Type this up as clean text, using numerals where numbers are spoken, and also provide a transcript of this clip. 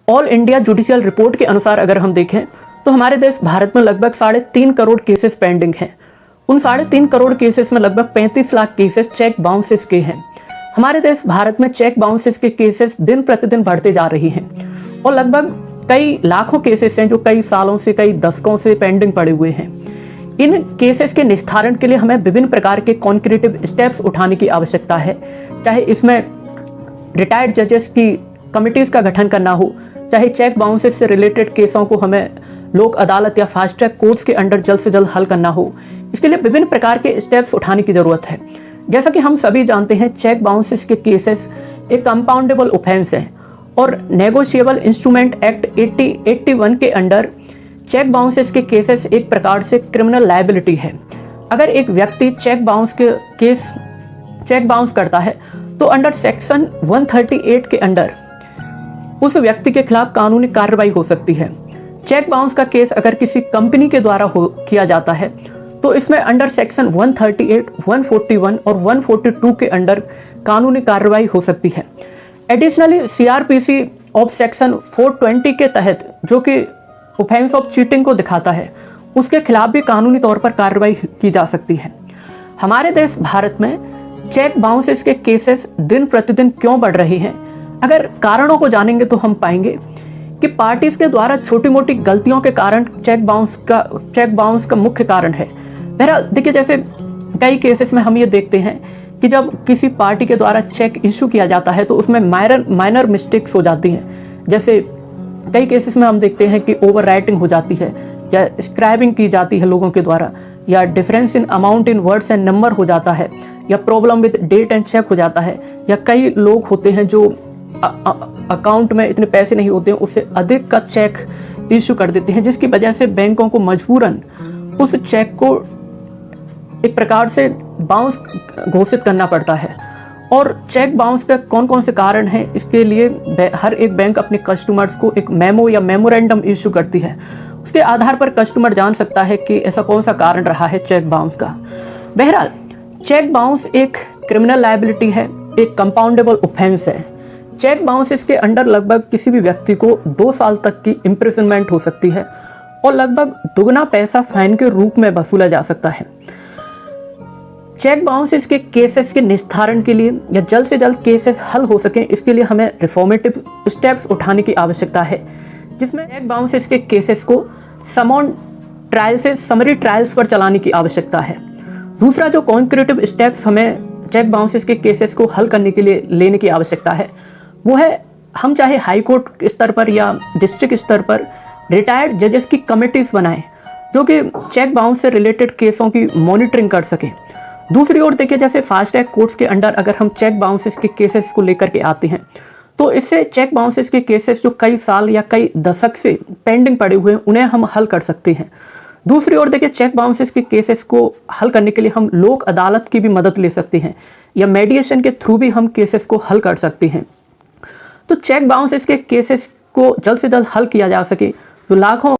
All India judicial report के अनुसार अगर हम देखें तो हमारे देश भारत में लगभग 3.5 करोड़ केसेस पेंडिंग हैं। उन 3.5 करोड़ केसेस में लगभग 35 लाख केसेस चेक बाउंसेस के हैं। हमारे देश भारत में चेक बाउंसेस के केसेस दिन प्रतिदिन बढ़ते जा रही हैं और लगभग कई लाखों केसेस हैं जो कई सालों से, कई दशकों से पेंडिंग पड़े हुए हैं। इन केसेस के निस्तारण के लिए हमें विभिन्न प्रकार के कॉन्क्रीटिव स्टेप्स उठाने की आवश्यकता है, चाहे इसमें रिटायर्ड जजेस की कमिटीज का गठन करना हो, चाहे चेक बाउंसेस से रिलेटेड केसों को हमें लोक अदालत या फास्ट ट्रैक कोर्ट्स के अंडर जल्द से जल्द हल करना हो। इसके लिए विभिन्न प्रकार के स्टेप्स उठाने की जरूरत है। जैसा कि हम सभी जानते हैं, चेक बाउंसेस के केसेस एक कंपाउंडेबल ऑफेंस है और नेगोशिएबल इंस्ट्रूमेंट एक्ट 81 के अंडर चेक बाउंसेस के केसेस एक प्रकार से क्रिमिनल लायबिलिटी है। अगर एक व्यक्ति चेक बाउंस करता है तो अंडर सेक्शन 138 के अंडर उस व्यक्ति के खिलाफ कानूनी कार्रवाई हो सकती है। चेक बाउंस का केस अगर किसी कंपनी के द्वारा किया जाता है तो इसमें अंडर सेक्शन 138, 141 और 142 के अंडर कानूनी कार्रवाई हो सकती है। एडिशनली सीआरपीसी ऑफ सेक्शन 420 के तहत, जो कि ऑफेंस ऑफ चीटिंग को दिखाता है, उसके खिलाफ भी कानूनी तौर पर कार्रवाई की जा सकती है। हमारे देश भारत में चेक बाउंसेस के केसेस दिन प्रतिदिन क्यों बढ़ रही हैं? अगर कारणों को जानेंगे तो हम पाएंगे कि पार्टीज के द्वारा छोटी मोटी गलतियों के कारण चेक बाउंस का मुख्य कारण है। बहरहाल देखिए, जैसे कई केसेस में हम ये देखते हैं कि जब किसी पार्टी के द्वारा चेक इशू किया जाता है तो उसमें माइनर मिस्टेक्स हो जाती हैं। जैसे कई केसेस में हम देखते हैं कि ओवर राइटिंग हो जाती है या स्क्राइबिंग की जाती है लोगों के द्वारा, या difference in amount in words and number हो जाता है, या problem with date and check हो जाता है, या कई लोग होते हैं जो अकाउंट में इतने पैसे नहीं होते हैं, उससे अधिक का चेक इशू कर देते हैं, जिसकी वजह से बैंकों को मजबूरन उस चेक को एक प्रकार से बाउंस घोषित करना पड़ता है। और चेक बाउंस का कौन कौन से कारण हैं, इसके लिए हर एक बैंक अपने कस्टमर्स को एक मेमो या मेमोरेंडम इशू करती है। उसके आधार पर कस्टमर जान सकता है कि ऐसा कौन सा कारण रहा है चेक बाउंस का। बहरहाल चेक बाउंस एक क्रिमिनल लायबिलिटी है, एक कंपाउंडेबल ऑफेंस है। चेक बाउंसेस के अंडर लगभग किसी भी व्यक्ति को 2 साल तक की इम्प्रिजनमेंट हो सकती है और लगभग दुगना पैसा फाइन के रूप में वसूला जा सकता है। चेक बाउंसेस के केसेस के निस्तारण के लिए या जल्द से जल्द केसेस हल हो सकें, इसके लिए हमें रिफॉर्मेटिव स्टेप्स उठाने की आवश्यकता है, जिसमें चेक बाउंसेस के केसेस को समन ट्रायल से समरी ट्रायल्स पर चलाने की आवश्यकता है। दूसरा जो कॉन्क्रीटिव स्टेप्स हमें चेक बाउंसेस के केसेस को हल करने के लिए लेने की आवश्यकता है, वो है हम चाहे हाई कोर्ट स्तर पर या डिस्ट्रिक्ट स्तर पर रिटायर्ड जजेस की कमिटीज बनाएं जो कि चेक बाउंस से रिलेटेड केसों की मॉनिटरिंग कर सकें। दूसरी ओर देखिए, जैसे फास्ट ट्रैक कोर्ट्स के अंडर अगर हम चेक बाउंसेस के केसेस को लेकर के आते हैं तो इससे चेक बाउंसेस के केसेस जो कई साल या कई दशक से पेंडिंग पड़े हुए हैं उन्हें हम हल कर सकते हैं। दूसरी ओर देखिए, चेक बाउंसेस के केसेस को हल करने के लिए हम लोक अदालत की भी मदद ले सकते हैं या मेडिएशन के थ्रू भी हम केसेस को हल कर सकते हैं। तो चेक बाउंसेस के केसेस को जल्द से जल्द हल किया जा सके, जो लाखों